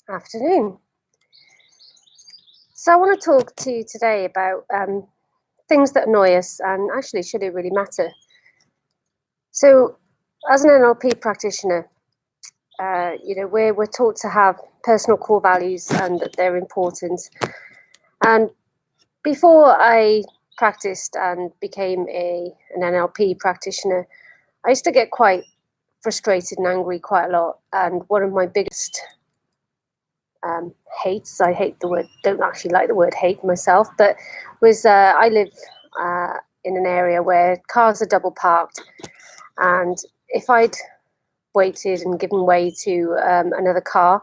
Afternoon. So I want to talk to you today about things that annoy us and actually should it really matter. So as an NLP practitioner, we're taught to have personal core values and that they're important. And before I practiced and became an NLP practitioner, I used to get quite frustrated and angry quite a lot. And one of my biggest hates. I hate the word, don't actually like the word hate myself, but I live in an area where cars are double parked. And if I'd waited and given way to another car,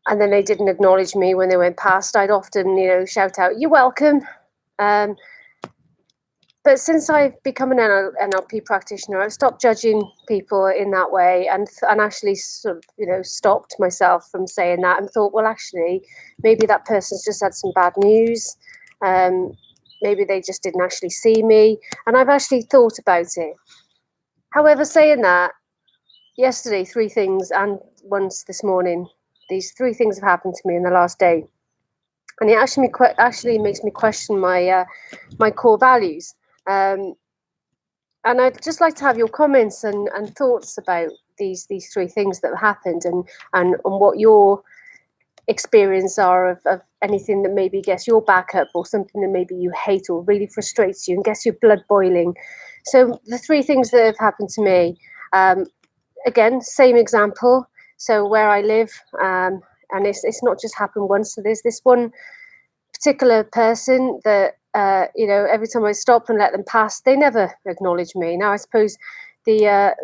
and then they didn't acknowledge me when they went past, I'd often, shout out, "You're welcome." Um, but since I've become an NLP practitioner, I've stopped judging people in that way, and actually sort of, stopped myself from saying that, and thought, well, actually, maybe that person's just had some bad news. Maybe they just didn't actually see me, and I've actually thought about it. However, saying that, yesterday, 3 things, and once this morning, these 3 things have happened to me in the last day, and it actually makes me question my core values. And I'd just like to have your comments and thoughts about these 3 things that have happened, and what your experience are of anything that maybe gets your back up, or something that maybe you hate or really frustrates you and gets your blood boiling. So the 3 things that have happened to me, again, same example. So where I live, and it's not just happened once. So there's this one particular person that every time I stop and let them pass, they never acknowledge me. Now I suppose the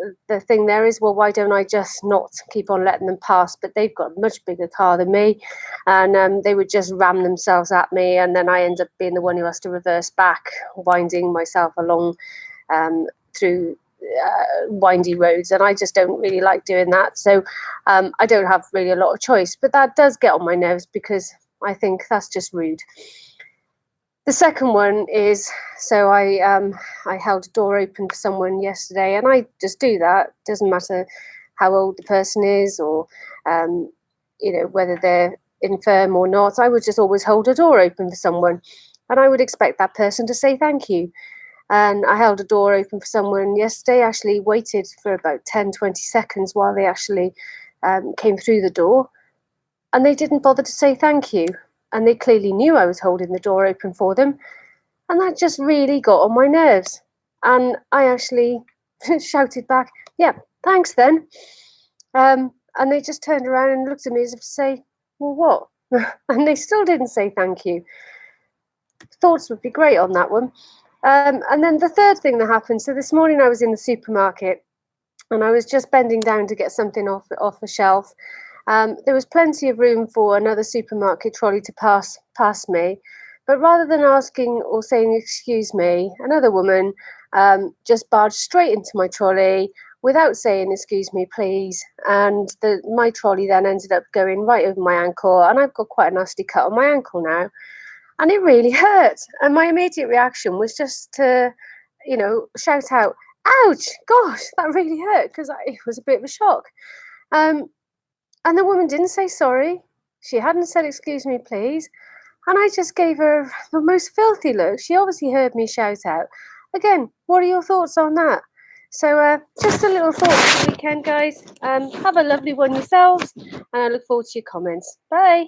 thing there is, well, why don't I just not keep on letting them pass? But they've got a much bigger car than me, and they would just ram themselves at me, and then I end up being the one who has to reverse back, winding myself along through windy roads, and I just don't really like doing that. So I don't have really a lot of choice, but that does get on my nerves because I think that's just rude. The second one is, so I held a door open for someone yesterday, and I just do that. Doesn't matter how old the person is, or whether they're infirm or not. I would just always hold a door open for someone, and I would expect that person to say thank you. And I held a door open for someone yesterday, actually waited for about 10-20 seconds while they actually came through the door, and they didn't bother to say thank you. And they clearly knew I was holding the door open for them. And that just really got on my nerves. And I actually shouted back, "Yeah, thanks then." And they just turned around and looked at me as if to say, "Well, what?" And they still didn't say thank you. Thoughts would be great on that one. And then the third thing that happened, so this morning I was in the supermarket, and I was just bending down to get something off the shelf. There was plenty of room for another supermarket trolley to pass past me, but rather than asking or saying excuse me, another woman just barged straight into my trolley without saying excuse me please, and my trolley then ended up going right over my ankle, and I've got quite a nasty cut on my ankle now, and it really hurt. And my immediate reaction was just to shout out, "Ouch, gosh, that really hurt," because it was a bit of a shock. And the woman didn't say sorry. She hadn't said, "Excuse me, please." And I just gave her the most filthy look. She obviously heard me shout out. Again, what are your thoughts on that? So just a little thought for the weekend, guys. Have a lovely one yourselves, and I look forward to your comments. Bye.